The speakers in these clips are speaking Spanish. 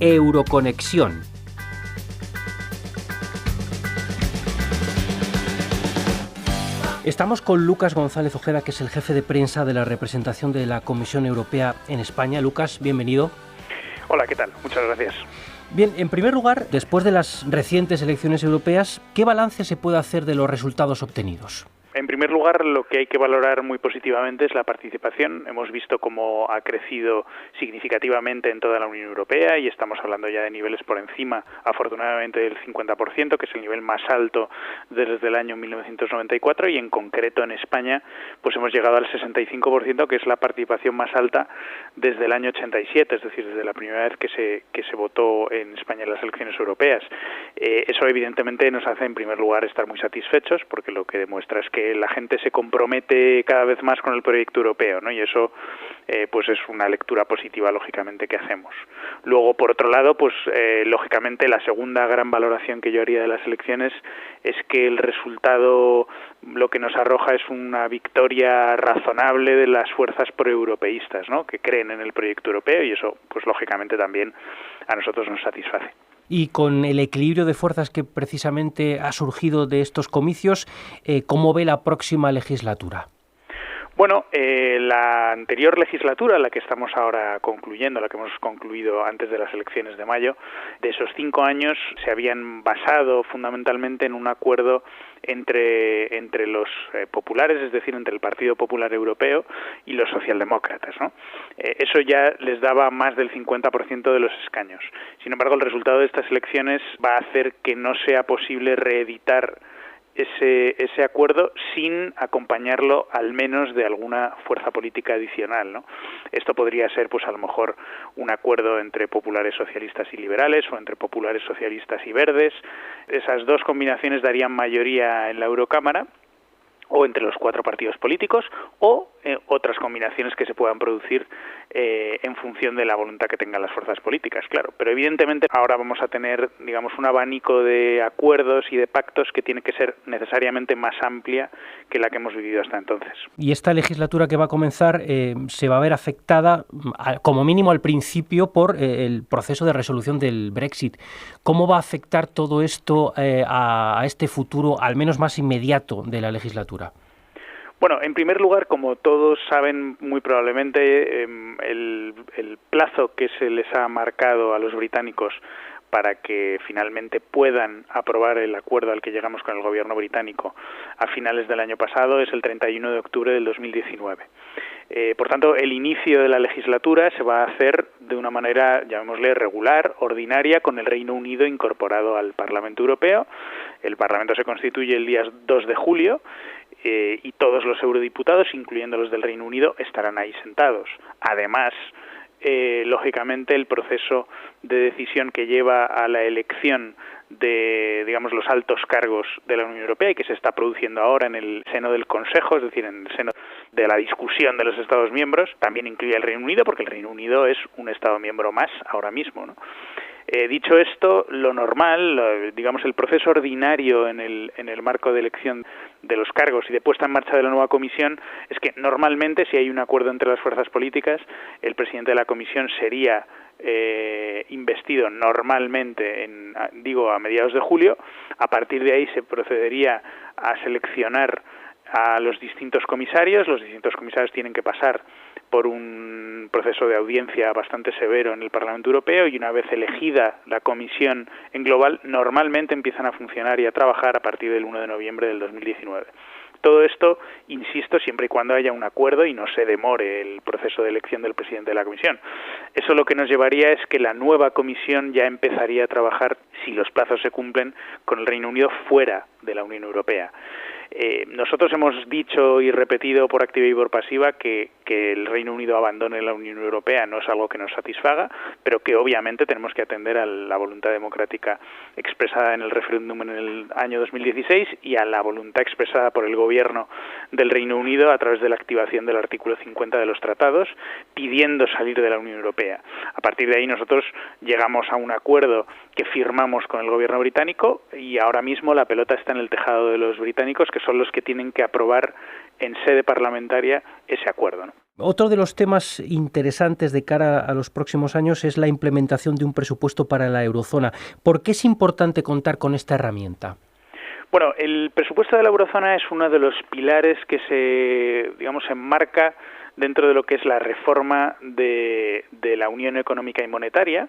Euroconexión. Estamos con Lucas González Ojeda, que es el jefe de prensa de la representación de la Comisión Europea en España. Lucas, bienvenido. Hola, ¿qué tal? Muchas gracias. Bien, en primer lugar, después de las recientes elecciones europeas, ¿qué balance se puede hacer de los resultados obtenidos? En primer lugar, lo que hay que valorar muy positivamente es la participación. Hemos visto cómo ha crecido significativamente en toda la Unión Europea y estamos hablando ya de niveles por encima, afortunadamente, del 50%, que es el nivel más alto desde el año 1994, y en concreto en España pues hemos llegado al 65%, que es la participación más alta desde el año 87, es decir, desde la primera vez que se votó en España en las elecciones europeas. Eso evidentemente nos hace en primer lugar estar muy satisfechos, porque lo que demuestra es que la gente se compromete cada vez más con el proyecto europeo, ¿no? Y eso pues es una lectura positiva, lógicamente, que hacemos. Luego, por otro lado, pues lógicamente la segunda gran valoración que yo haría de las elecciones es que el resultado lo que nos arroja es una victoria razonable de las fuerzas proeuropeístas, ¿no?, que creen en el proyecto europeo, y eso pues lógicamente también a nosotros nos satisface. Y con el equilibrio de fuerzas que precisamente ha surgido de estos comicios, ¿cómo ve la próxima legislatura? Bueno, la anterior legislatura, la que estamos ahora concluyendo, la que hemos concluido antes de las elecciones de mayo, de esos 5 años se habían basado fundamentalmente en un acuerdo entre los populares, es decir, entre el Partido Popular Europeo y los socialdemócratas, ¿no? Eso ya les daba más del 50% de los escaños. Sin embargo, el resultado de estas elecciones va a hacer que no sea posible reeditar ese acuerdo sin acompañarlo al menos de alguna fuerza política adicional, ¿no? Esto podría ser, pues a lo mejor, un acuerdo entre populares socialistas y liberales, o entre populares socialistas y verdes. Esas dos combinaciones darían mayoría en la Eurocámara, o entre los 4 partidos políticos, o otras combinaciones que se puedan producir en función de la voluntad que tengan las fuerzas políticas, claro. Pero evidentemente ahora vamos a tener, digamos, un abanico de acuerdos y de pactos que tiene que ser necesariamente más amplia que la que hemos vivido hasta entonces. Y esta legislatura que va a comenzar se va a ver afectada, como mínimo al principio, por el proceso de resolución del Brexit. ¿Cómo va a afectar todo esto a este futuro, al menos más inmediato, de la legislatura? Bueno, en primer lugar, como todos saben muy probablemente, el plazo que se les ha marcado a los británicos para que finalmente puedan aprobar el acuerdo al que llegamos con el gobierno británico a finales del año pasado es el 31 de octubre del 2019. Por tanto, el inicio de la legislatura se va a hacer de una manera, llamémosle, regular, ordinaria, con el Reino Unido incorporado al Parlamento Europeo. El Parlamento se constituye el día 2 de julio, y todos los eurodiputados, incluyendo los del Reino Unido, estarán ahí sentados. Además, lógicamente, el proceso de decisión que lleva a la elección de, digamos, los altos cargos de la Unión Europea, y que se está produciendo ahora en el seno del Consejo, es decir, en el seno de la discusión de los Estados miembros, también incluye al Reino Unido, porque el Reino Unido es un Estado miembro más ahora mismo, ¿no? Dicho esto, lo normal, digamos, el proceso ordinario en el marco de elección de los cargos y de puesta en marcha de la nueva comisión es que normalmente, si hay un acuerdo entre las fuerzas políticas, el presidente de la comisión sería investido normalmente a mediados de julio. A partir de ahí se procedería a seleccionar a los distintos comisarios. Los distintos comisarios tienen que pasar por un proceso de audiencia bastante severo en el Parlamento Europeo, y una vez elegida la comisión en global, normalmente empiezan a funcionar y a trabajar a partir del 1 de noviembre del 2019. Todo esto, insisto, siempre y cuando haya un acuerdo y no se demore el proceso de elección del presidente de la comisión. Eso lo que nos llevaría es que la nueva comisión ya empezaría a trabajar, si los plazos se cumplen, con el Reino Unido fuera de la Unión Europea. Nosotros hemos dicho y repetido por activa y por pasiva que el Reino Unido abandone la Unión Europea no es algo que nos satisfaga, pero que obviamente tenemos que atender a la voluntad democrática expresada en el referéndum en el año 2016 y a la voluntad expresada por el gobierno del Reino Unido a través de la activación del artículo 50 de los tratados, pidiendo salir de la Unión Europea. A partir de ahí nosotros llegamos a un acuerdo que firmamos con el gobierno británico, y ahora mismo la pelota está en el tejado de los británicos, que son los que tienen que aprobar en sede parlamentaria ese acuerdo, ¿no? Otro de los temas interesantes de cara a los próximos años es la implementación de un presupuesto para la eurozona. ¿Por qué es importante contar con esta herramienta? Bueno, el presupuesto de la eurozona es uno de los pilares que se, digamos, enmarca dentro de lo que es la reforma de la Unión Económica y Monetaria,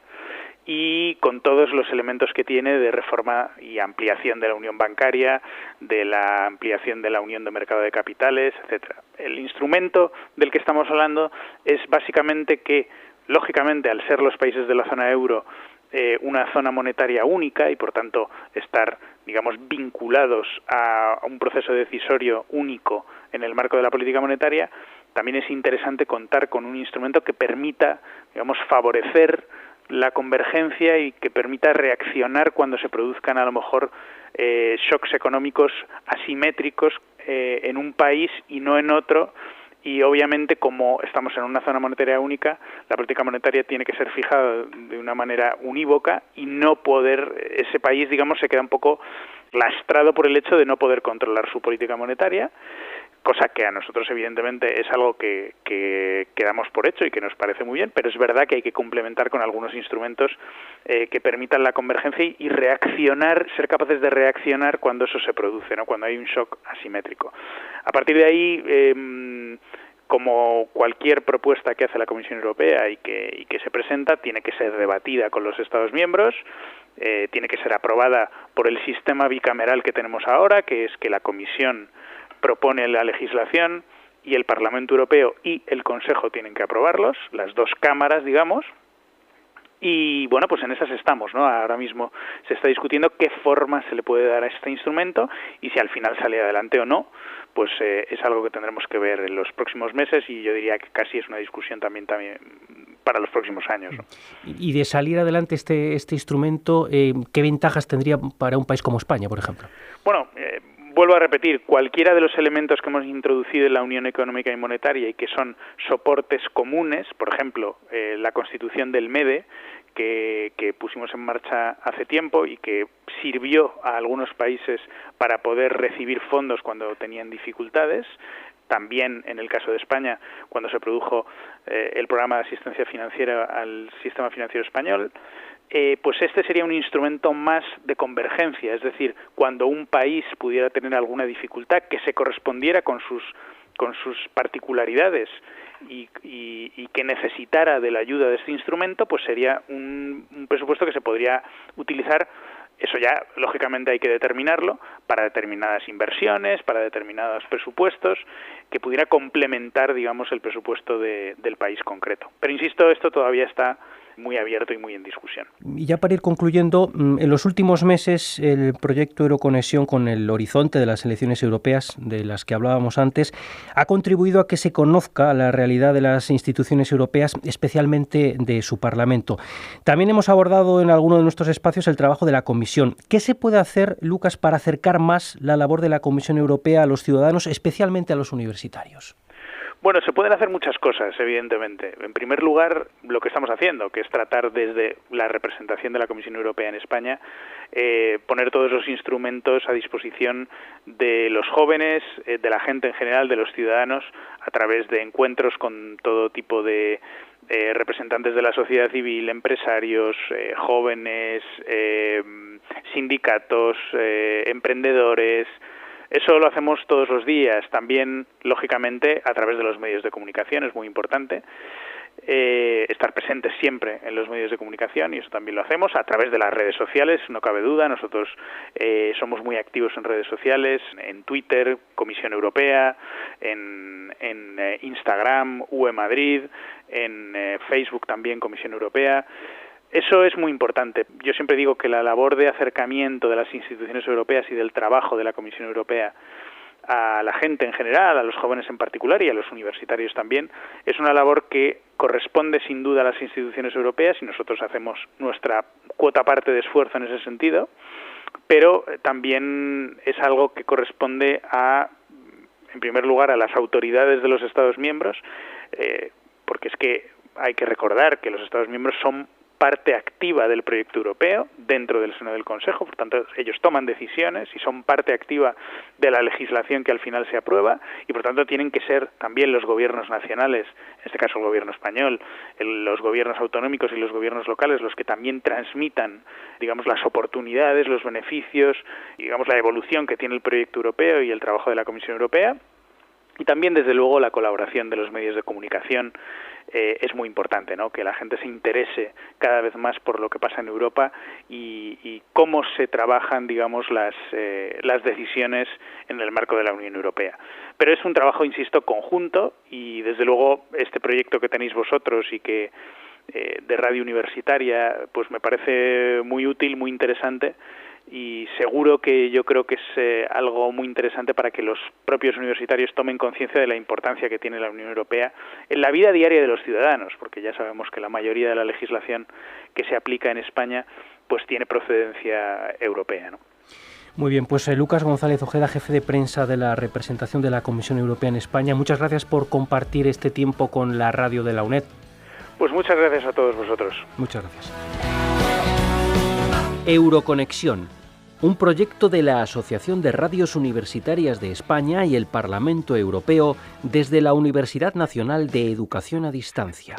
y con todos los elementos que tiene de reforma y ampliación de la unión bancaria, de la ampliación de la unión de mercado de capitales, etcétera. El instrumento del que estamos hablando es básicamente que, lógicamente, al ser los países de la zona euro una zona monetaria única y, por tanto, estar, digamos, vinculados a un proceso decisorio único en el marco de la política monetaria, también es interesante contar con un instrumento que permita, digamos, favorecer la convergencia y que permita reaccionar cuando se produzcan a lo mejor shocks económicos asimétricos en un país y no en otro. Y obviamente, como estamos en una zona monetaria única, la política monetaria tiene que ser fijada de una manera unívoca y no poder, ese país, digamos, se queda un poco lastrado por el hecho de no poder controlar su política monetaria, cosa que a nosotros evidentemente es algo que damos por hecho y que nos parece muy bien, pero es verdad que hay que complementar con algunos instrumentos que permitan la convergencia y reaccionar, ser capaces de reaccionar cuando eso se produce, ¿no? Cuando hay un shock asimétrico. A partir de ahí, como cualquier propuesta que hace la Comisión Europea y que se presenta, tiene que ser debatida con los Estados miembros, tiene que ser aprobada por el sistema bicameral que tenemos ahora, que es que la Comisión propone la legislación y el Parlamento Europeo y el Consejo tienen que aprobarlos, las dos cámaras, digamos. Y bueno, pues en esas estamos, ¿no? Ahora mismo se está discutiendo qué forma se le puede dar a este instrumento y si al final sale adelante o no, pues es algo que tendremos que ver en los próximos meses y yo diría que casi es una discusión también para los próximos años, ¿no? Y de salir adelante este instrumento, ¿qué ventajas tendría para un país como España, por ejemplo? Bueno, vuelvo a repetir, cualquiera de los elementos que hemos introducido en la Unión Económica y Monetaria y que son soportes comunes, por ejemplo, la constitución del MEDE, que pusimos en marcha hace tiempo y que sirvió a algunos países para poder recibir fondos cuando tenían dificultades. También en el caso de España, cuando se produjo el programa de asistencia financiera al sistema financiero español, pues este sería un instrumento más de convergencia, es decir, cuando un país pudiera tener alguna dificultad que se correspondiera con sus particularidades y que necesitara de la ayuda de este instrumento, pues sería un presupuesto que se podría utilizar. Eso ya, lógicamente, hay que determinarlo para determinadas inversiones, para determinados presupuestos, que pudiera complementar, digamos, el presupuesto del país concreto. Pero, insisto, esto todavía está muy abierto y muy en discusión. Y ya para ir concluyendo, en los últimos meses el proyecto Euroconexión, con el horizonte de las elecciones europeas de las que hablábamos antes, ha contribuido a que se conozca la realidad de las instituciones europeas, especialmente de su Parlamento. También hemos abordado en alguno de nuestros espacios el trabajo de la Comisión. ¿Qué se puede hacer, Lucas, para acercar más la labor de la Comisión Europea a los ciudadanos, especialmente a los universitarios? Bueno, se pueden hacer muchas cosas, evidentemente. En primer lugar, lo que estamos haciendo, que es tratar desde la representación de la Comisión Europea en España, poner todos los instrumentos a disposición de los jóvenes, de la gente en general, de los ciudadanos, a través de encuentros con todo tipo de representantes de la sociedad civil, empresarios, jóvenes, sindicatos, emprendedores. Eso lo hacemos todos los días, también, lógicamente, a través de los medios de comunicación, es muy importante. Estar presentes siempre en los medios de comunicación, y eso también lo hacemos a través de las redes sociales, no cabe duda. Nosotros somos muy activos en redes sociales, en Twitter, Comisión Europea, en Instagram, UE Madrid, en Facebook también, Comisión Europea. Eso es muy importante. Yo siempre digo que la labor de acercamiento de las instituciones europeas y del trabajo de la Comisión Europea a la gente en general, a los jóvenes en particular y a los universitarios también, es una labor que corresponde sin duda a las instituciones europeas y nosotros hacemos nuestra cuota parte de esfuerzo en ese sentido, pero también es algo que corresponde en primer lugar, a las autoridades de los Estados miembros, porque es que hay que recordar que los Estados miembros son parte activa del proyecto europeo dentro del seno del Consejo, por tanto ellos toman decisiones y son parte activa de la legislación que al final se aprueba, y por tanto tienen que ser también los gobiernos nacionales, en este caso el gobierno español, los gobiernos autonómicos y los gobiernos locales, los que también transmitan, digamos, las oportunidades, los beneficios, digamos, la evolución que tiene el proyecto europeo y el trabajo de la Comisión Europea. Y también, desde luego, la colaboración de los medios de comunicación es muy importante, ¿no? Que la gente se interese cada vez más por lo que pasa en Europa y cómo se trabajan, digamos, las decisiones en el marco de la Unión Europea. Pero es un trabajo, insisto, conjunto, y desde luego este proyecto que tenéis vosotros y que de radio universitaria, pues me parece muy útil, muy interesante, y seguro que yo creo que es algo muy interesante para que los propios universitarios tomen conciencia de la importancia que tiene la Unión Europea en la vida diaria de los ciudadanos, porque ya sabemos que la mayoría de la legislación que se aplica en España pues tiene procedencia europea, ¿no? Muy bien, pues Lucas González Ojeda, jefe de prensa de la representación de la Comisión Europea en España, muchas gracias por compartir este tiempo con la radio de la UNED. Pues muchas gracias a todos vosotros. Muchas gracias. Euroconexión, un proyecto de la Asociación de Radios Universitarias de España y el Parlamento Europeo desde la Universidad Nacional de Educación a Distancia.